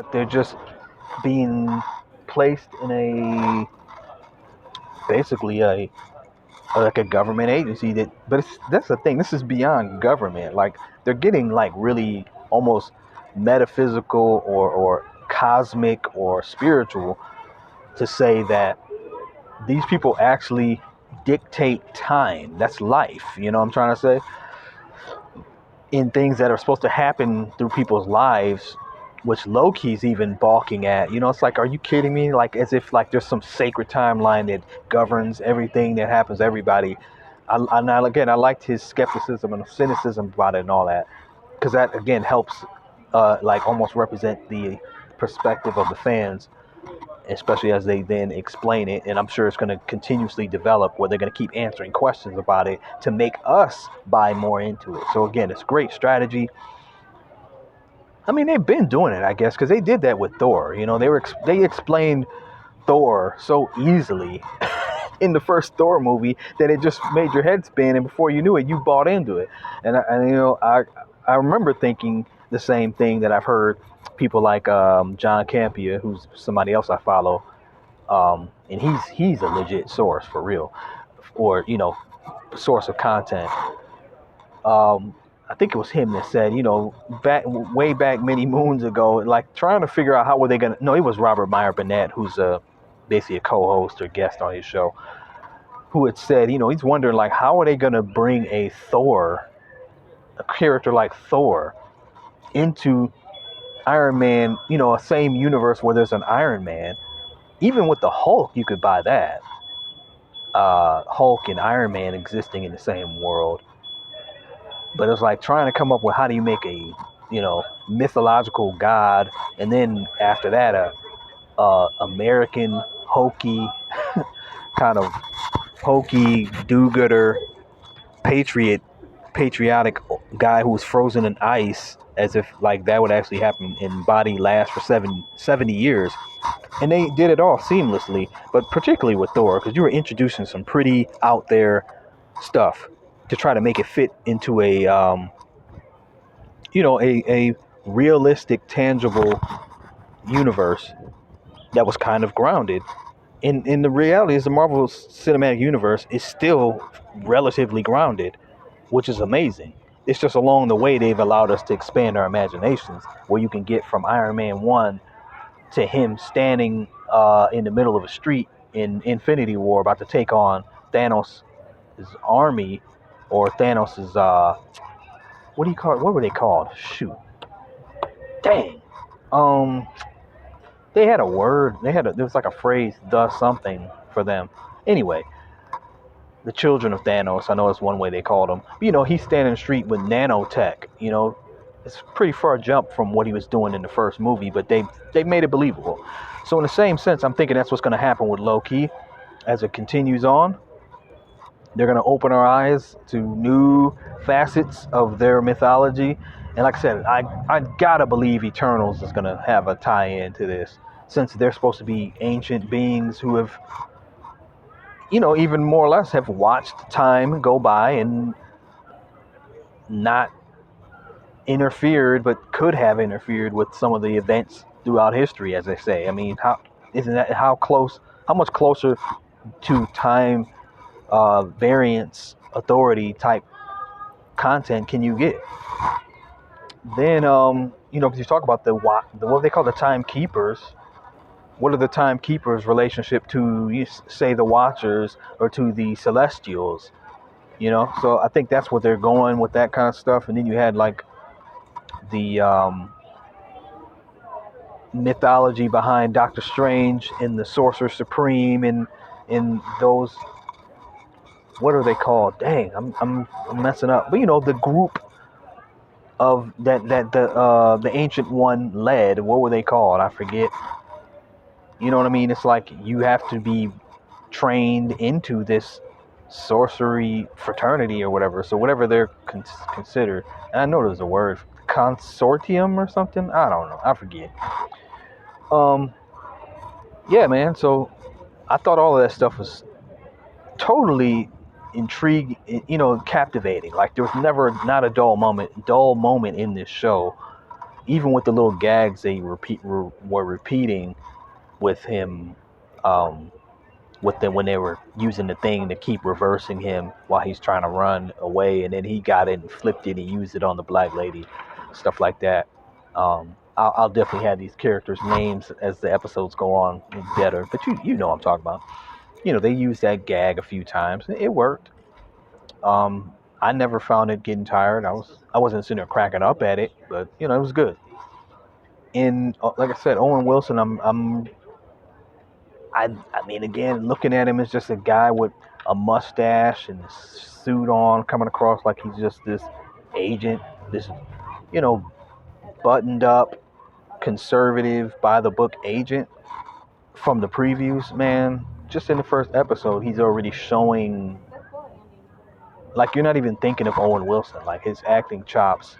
but they're just being placed in a basically a like a government agency that's the thing, this is beyond government. Like they're getting like really almost metaphysical or cosmic or spiritual to say that these people actually dictate time. That's life, you know what I'm trying to say, in things that are supposed to happen through people's lives, which Loki's even balking at. You know, it's like, are you kidding me? Like, as if like there's some sacred timeline that governs everything that happens to everybody. Again, I liked his skepticism and cynicism about it and all that, because that again helps, like almost represent the perspective of the fans, especially as they then explain it. And I'm sure it's going to continuously develop where they're going to keep answering questions about it to make us buy more into it. So again, it's great strategy. I mean, they've been doing it, I guess, because they did that with Thor. You know, they explained Thor so easily in the first Thor movie that it just made your head spin, and before you knew it, you bought into it. And you know, I remember thinking the same thing that I've heard people like John Campia, who's somebody else I follow, and he's a legit source for real, or you know, source of content. I think it was him that said, you know, way back many moons ago, like trying to figure out how were they gonna. No, it was Robert Meyer Burnett, who's basically a co-host or guest on his show, who had said, you know, he's wondering like how are they gonna bring a Thor, a character like Thor, into Iron Man, you know, a same universe where there's an Iron Man. Even with the Hulk, you could buy that. Hulk and Iron Man existing in the same world. But it's like trying to come up with how do you make a, you know, mythological god, and then after that American hokey kind of hokey do-gooder patriotic guy who was frozen in ice, as if like that would actually happen and body last for 70 years. And they did it all seamlessly, but particularly with Thor, because you were introducing some pretty out there stuff to try to make it fit into a you know, a realistic, tangible universe that was kind of grounded. In the reality is the Marvel Cinematic Universe is still relatively grounded, which is amazing. It's just along the way they've allowed us to expand our imaginations, where you can get from Iron Man 1 to him standing in the middle of a street in Infinity War about to take on Thanos' army, or Thanos's what do you call it? What were they called? Shoot. Dang. Um they had a word. There was like a phrase, the something for them. Anyway, the children of Thanos, I know it's one way they called him. But, you know, he's standing in the street with nanotech, you know. It's pretty far jump from what he was doing in the first movie, but they made it believable. So in the same sense, I'm thinking that's what's going to happen with Loki as it continues on. They're going to open our eyes to new facets of their mythology. And like I said, I gotta believe Eternals is going to have a tie-in to this, since they're supposed to be ancient beings who have, you know, even more or less have watched time go by and not interfered, but could have interfered with some of the events throughout history, as they say. I mean, how much closer to time variance authority type content can you get? Then you know, because you talk about the what they call the timekeepers. What are the timekeepers' relationship to, you say, the Watchers or to the Celestials? You know, so I think that's what they're going with, that kind of stuff. And then you had like the mythology behind Doctor Strange and the Sorcerer Supreme, and in those, what are they called? Dang, I'm messing up. But you know, the group of that the ancient one led. What were they called? I forget. You know what I mean? It's like you have to be trained into this sorcery fraternity or whatever. So whatever they're considered. And I know there's a word, consortium or something. I don't know. I forget. Um, yeah, man. So I thought all of that stuff was totally intriguing, you know, captivating. Like there was never not a dull moment in this show. even with the little gags they were repeating with him, um, with them when they were using the thing to keep reversing him while he's trying to run away, and then he got it and flipped it and used it on the black lady, stuff like that. I'll definitely have these characters' names as the episodes go on better, but you know what I'm talking about. They used that gag a few times. It worked. I never found it getting tired. I wasn't sitting there cracking up at it, but it was good. And like I said, Owen Wilson, I mean, again, looking at him as just a guy with a mustache and a suit on, coming across like he's just this agent, this, you know, buttoned up, conservative, by the book agent from the previews, man. Just in the first episode, he's already showing, like, you're not even thinking of Owen Wilson. Like, his acting chops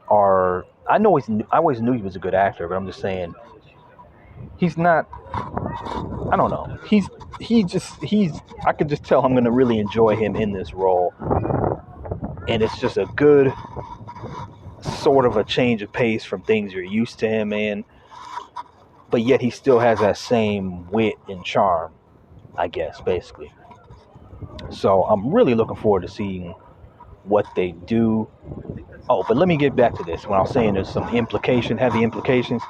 are. I always knew he was a good actor, but I'm just saying, he's not. I don't know. He's. I could just tell I'm gonna really enjoy him in this role, and it's just a good sort of a change of pace from things you're used to him in, but yet he still has that same wit and charm, I guess, basically. So I'm really looking forward to seeing what they do. Oh, but let me get back to this. When I was saying there's some heavy implications,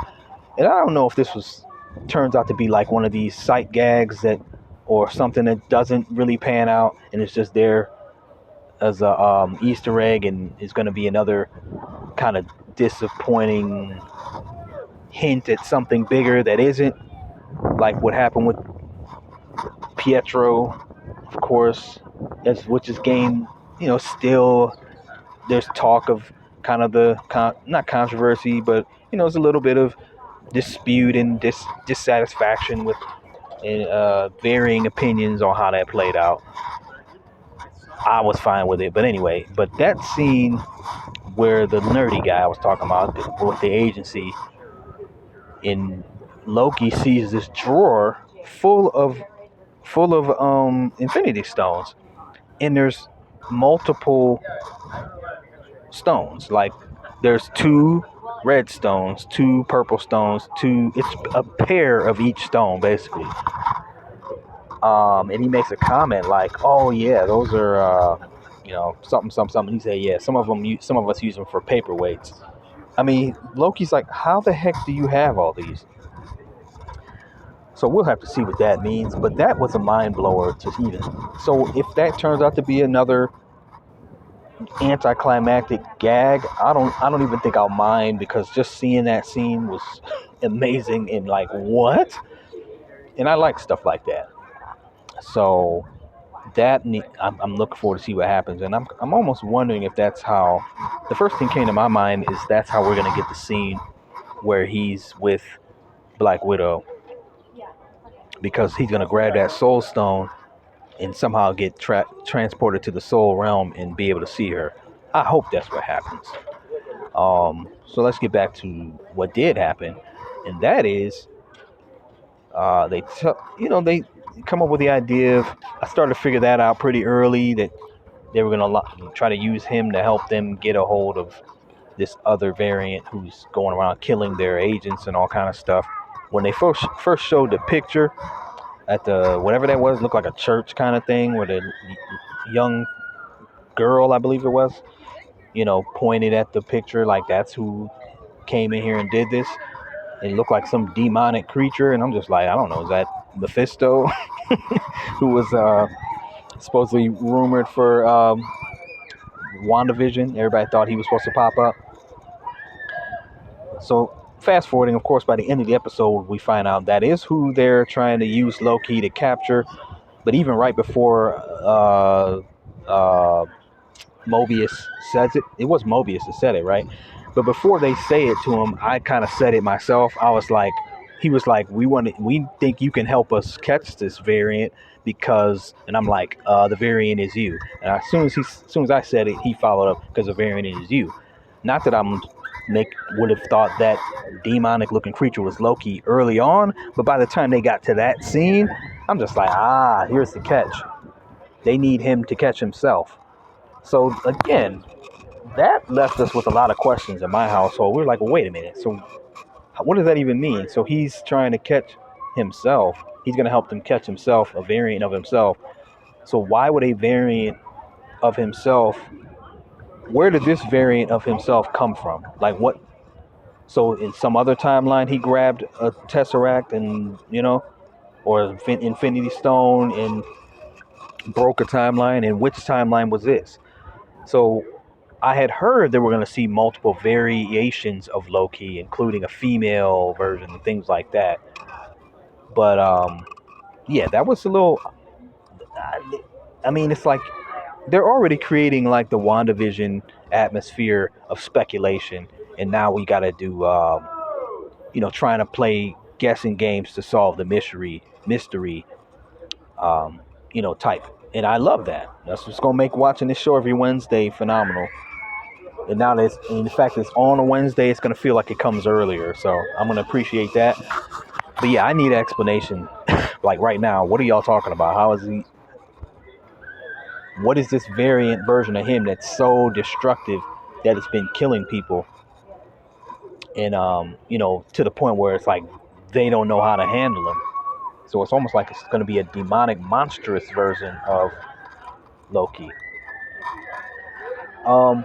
and I don't know if this turns out to be like one of these sight gags or something that doesn't really pan out, and it's just there as a Easter egg, and is going to be another kind of disappointing hint at something bigger that isn't, like what happened with Pietro, of course, which is gained, still there's talk of kind of not controversy, but there's a little bit of dispute and dissatisfaction with varying opinions on how that played out. I was fine with it, but anyway, but that scene where the nerdy guy I was talking about with the agency, in Loki sees this drawer full of infinity stones, and there's multiple stones. Like, there's two red stones, two purple stones, it's a pair of each stone, basically. And he makes a comment like, "Oh yeah, those are something something something." He said, "Yeah, some of us use them for paperweights." I mean, Loki's like, "How the heck do you have all these?" So we'll have to see what that means. But that was a mind blower to even. So if that turns out to be another anticlimactic gag, I don't even think I'll mind, because just seeing that scene was amazing, and like, what? And I like stuff like that. So I'm looking forward to see what happens, and I'm almost wondering if that's how. The first thing came to my mind is that's how we're gonna get the scene where he's with Black Widow, because he's gonna grab that Soul Stone and somehow get transported to the Soul Realm and be able to see her. I hope that's what happens. So let's get back to what did happen, and that is, they come up with the idea of. I started to figure that out pretty early, that they were gonna try to use him to help them get a hold of this other variant who's going around killing their agents and all kind of stuff. When they first showed the picture at the whatever that was, looked like a church kind of thing, where the young girl, I believe it was, pointed at the picture like that's who came in here and did this. It looked like some demonic creature, and I'm just like, I don't know, is that Mephisto, who was supposedly rumored for WandaVision? Everybody thought he was supposed to pop up. So fast forwarding, of course, by the end of the episode, we find out that is who they're trying to use Loki to capture. But even right before Mobius says it was Mobius that said it, right? But before they say it to him, I kind of said it myself. He was like, we think you can help us catch this variant, because, and I'm like, the variant is you. And as soon as I said it, he followed up, because the variant is you. Not that would have thought that demonic looking creature was Loki early on, but by the time they got to that scene, I'm just like, here's the catch. They need him to catch himself. So again, that left us with a lot of questions in my household. We were like, well, wait a minute. So what does that even mean? So he's trying to catch himself. He's going to help them catch himself, a variant of himself. So why would a variant of himself? Where did this variant of himself come from? Like what? So in some other timeline, he grabbed a tesseract and or Infinity Stone and broke a timeline. And which timeline was this? So I had heard that we're going to see multiple variations of Loki, including a female version and things like that. But yeah, that was a little. I mean, it's like they're already creating like the WandaVision atmosphere of speculation, and now we got to do, trying to play guessing games to solve the mystery, um, type. And I love that. That's what's gonna make watching this show every Wednesday phenomenal. And now that in fact it's on a Wednesday, it's gonna feel like it comes earlier. So I'm gonna appreciate that. But yeah, I need an explanation. Like right now, what are y'all talking about? How is he? What is this variant version of him that's so destructive that it's been killing people? And to the point where it's like they don't know how to handle him. So it's almost like it's going to be a demonic, monstrous version of Loki. Um,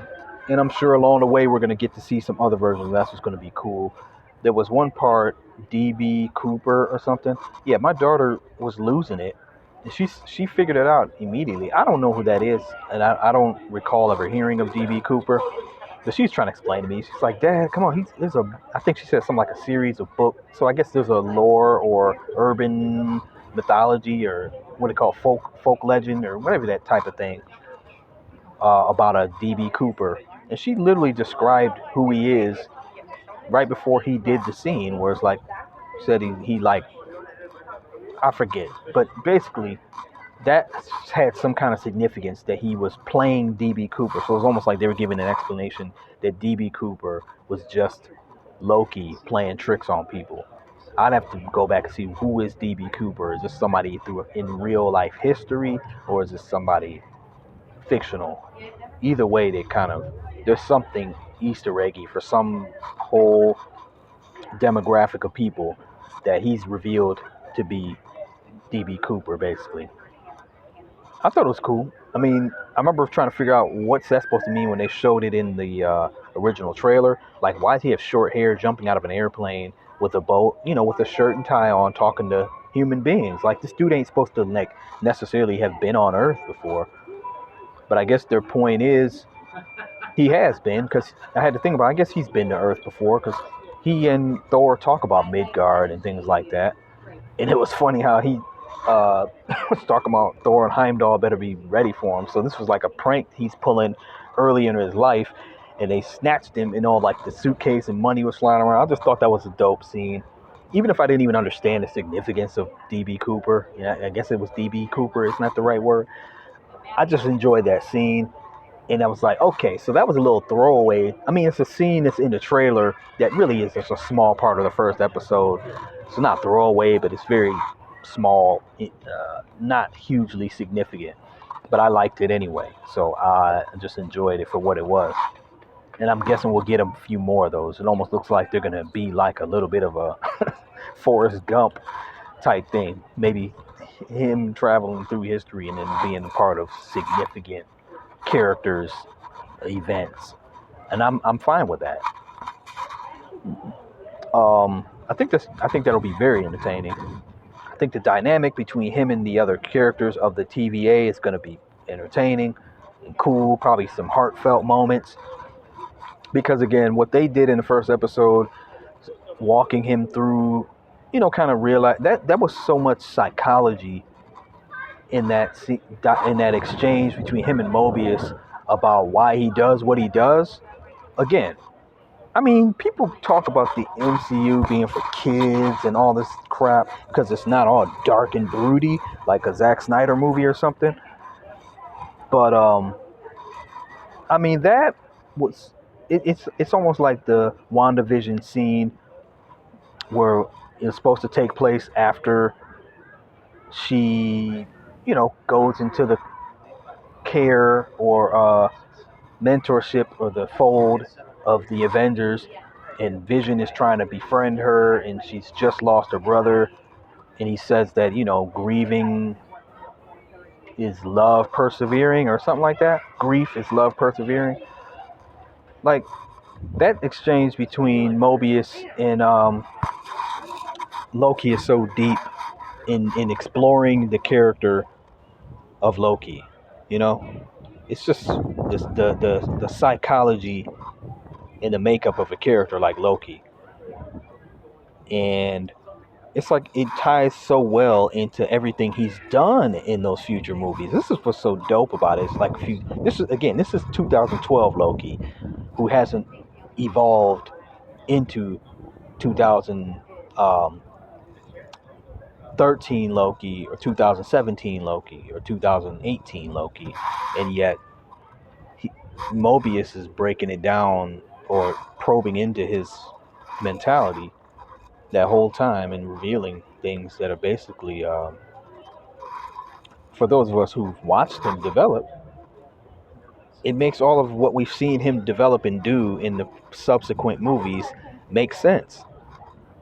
and I'm sure along the way we're going to get to see some other versions. That's what's going to be cool. There was one part, DB Cooper or something. Yeah, my daughter was losing it. And she figured it out immediately. I don't know who that is, and I don't recall ever hearing of DB Cooper. But she's trying to explain to me. She's like, Dad, come on. There's a, I think she said something like a series of books. So I guess there's a lore or urban mythology or what they call folk legend or whatever that type of thing about a DB Cooper. And she literally described who he is right before he did the scene, where it's like, said he like, I forget. But basically, that had some kind of significance that he was playing DB Cooper. So it was almost like they were giving an explanation that DB Cooper was just Loki playing tricks on people. I'd have to go back and see who is DB Cooper. Is this somebody in real life history, or is this somebody fictional? Either way, there's something Easter eggy for some whole demographic of people that he's revealed to be DB Cooper, basically. I thought it was cool. I mean, I remember trying to figure out what's that supposed to mean when they showed it in the original trailer. Like, why does he have short hair jumping out of an airplane with a boat, with a shirt and tie on, talking to human beings? Like, this dude ain't supposed to like necessarily have been on Earth before. But I guess their point is he has been, because I had to think about it. I guess he's been to Earth before, because he and Thor talk about Midgard and things like that. And it was funny how he was talking about Thor and Heimdall better be ready for him. So this was like a prank he's pulling early in his life, and they snatched him, and all like the suitcase and money was flying around. I just thought that was a dope scene. Even if I didn't even understand the significance of DB Cooper, yeah, I guess it was DB Cooper, it's not the right word. I just enjoyed that scene. And I was like, okay, so that was a little throwaway. I mean, it's a scene that's in the trailer that really is just a small part of the first episode. So not throwaway, but it's very small, not hugely significant. But I liked it anyway. So I just enjoyed it for what it was. And I'm guessing we'll get a few more of those. It almost looks like they're going to be like a little bit of a Forrest Gump type thing. Maybe him traveling through history and then being a part of significant characters, events, and I'm fine with that. I think that'll be very entertaining. I think the dynamic between him and the other characters of the TVA is going to be entertaining and cool. Probably some heartfelt moments, because again, what they did in the first episode, walking him through, kind of realize that was so much psychology in that exchange between him and Mobius about why he does what he does. Again, I mean, people talk about the MCU being for kids and all this crap because it's not all dark and broody like a Zack Snyder movie or something. But I mean, that was it's almost like the WandaVision scene where it's supposed to take place after she, goes into the care or mentorship or the fold of the Avengers, and Vision is trying to befriend her, and she's just lost her brother, and he says that grieving is love persevering or something like that. Grief is love persevering. Like that exchange between Mobius and Loki is so deep in exploring the character of Loki. You know, it's just the psychology and the makeup of a character like Loki, and it's like it ties so well into everything he's done in those future movies. This is what's so dope about it. It's like this is 2012 Loki, who hasn't evolved into 2013 Loki or 2017 Loki or 2018 Loki, and yet Mobius is breaking it down or probing into his mentality that whole time and revealing things that are basically, for those of us who've watched him develop, it makes all of what we've seen him develop and do in the subsequent movies make sense.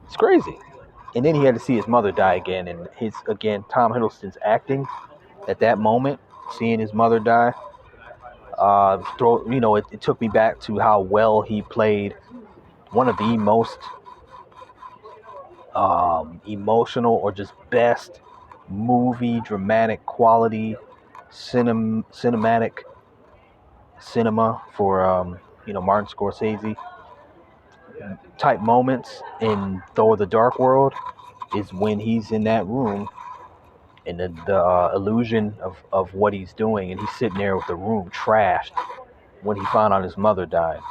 It's crazy. And then he had to see his mother die again, and Tom Hiddleston's acting at that moment, seeing his mother die, it took me back to how well he played one of the most emotional or just best movie dramatic quality cinematic cinema for Martin Scorsese type moments in Thor: The Dark World is when he's in that room and the illusion of what he's doing, and he's sitting there with the room trashed when he found out his mother died.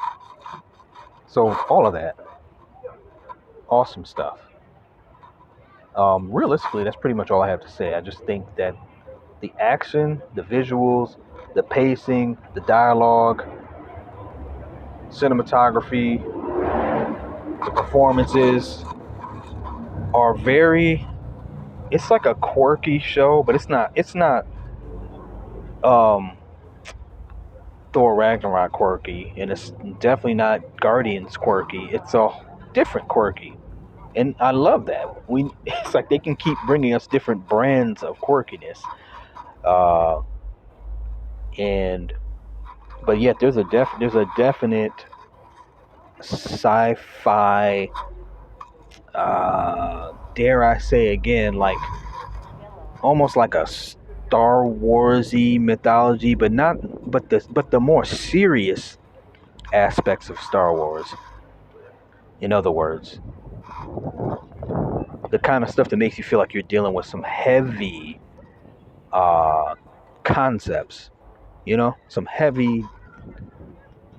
So all of that awesome stuff. Realistically, that's pretty much all I have to say. I just think that the action, the visuals, the pacing, the dialogue, cinematography, the performances are it's like a quirky show, but it's not Thor Ragnarok quirky, and it's definitely not Guardians quirky. It's a different quirky. And I love that. It's like they can keep bringing us different brands of quirkiness. But yet there's a definite sci-fi, dare I say again, like almost like a Star Warsy mythology, but the more serious aspects of Star Wars. In other words, the kind of stuff that makes you feel like you're dealing with some heavy concepts, some heavy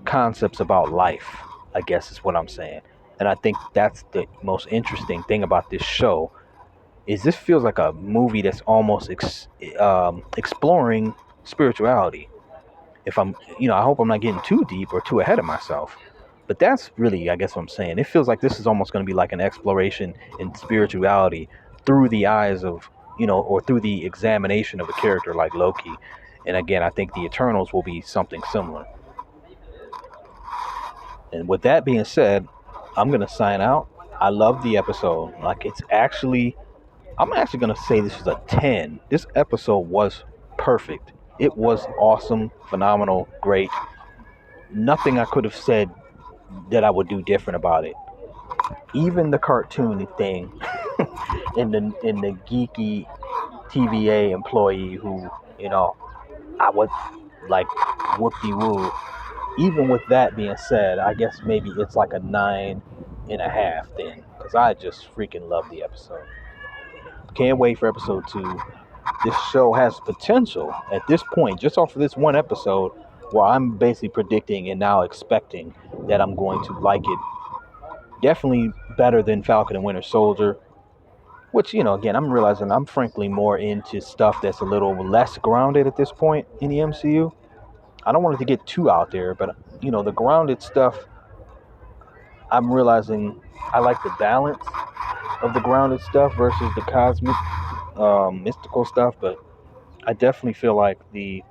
concepts about life, I guess is what I'm saying. And I think that's the most interesting thing about this show is this feels like a movie that's almost exploring spirituality. If I'm, I hope I'm not getting too deep or too ahead of myself. But that's really, I guess, what I'm saying. It feels like this is almost going to be like an exploration in spirituality through the eyes of, or through the examination of a character like Loki. And again, I think the Eternals will be something similar. And with that being said, I'm going to sign out. I love the episode. I'm actually going to say this is a 10. This episode was perfect. It was awesome, phenomenal, great. Nothing I could have said that I would do different about it. Even the cartoon thing in the geeky TVA employee who, I would like whoop-de-woo. Even with that being said, I guess maybe it's like a 9.5 then, because I just freaking love the episode. Can't wait for episode 2. This show has potential at this point, just off of this one episode, where I'm basically predicting and now expecting that I'm going to like it definitely better than Falcon and Winter Soldier, which, again, I'm realizing I'm frankly more into stuff that's a little less grounded at this point in the MCU. I don't want it to get too out there, but, the grounded stuff, I'm realizing I like the balance of the grounded stuff versus the cosmic, mystical stuff, but I definitely feel like the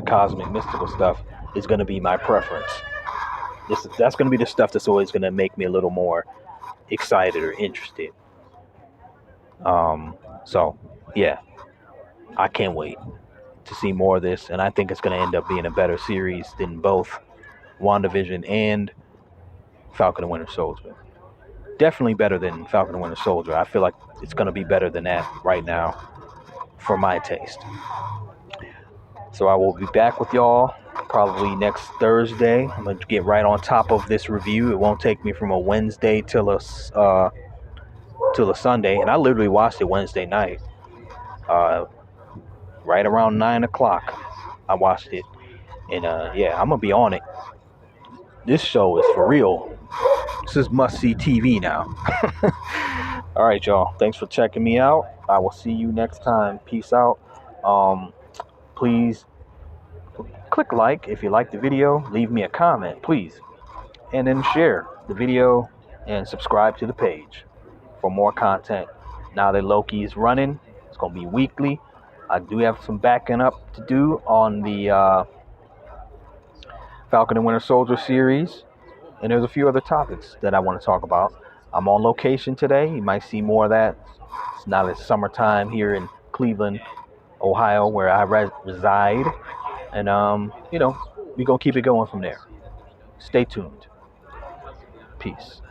cosmic mystical stuff is going to be my preference. That's going to be the stuff that's always going to make me a little more excited or interested. So yeah, I can't wait to see more of this, and I think it's going to end up being a better series than both WandaVision and Falcon and Winter Soldier. Definitely better than Falcon and Winter Soldier. I feel like it's going to be better than that right now for my taste. So I will be back with y'all probably next Thursday. I'm going to get right on top of this review. It won't take me from a Wednesday till a Sunday, and I literally watched it Wednesday night, right around 9 o'clock. I watched it, and yeah, I'm gonna be on it. This show is for real. This is must-see TV now. All right, y'all. Thanks for checking me out. I will see you next time. Peace out. Please click like if you like the video. Leave me a comment, please, and then share the video and subscribe to the page for more content. Now that Loki is running, it's gonna be weekly. I do have some backing up to do on the Falcon and Winter Soldier series, and there's a few other topics that I want to talk about. I'm on location today. You might see more of that. It's now it's summertime here in Cleveland, Ohio, where I reside, and we're gonna keep it going from there. Stay tuned. Peace.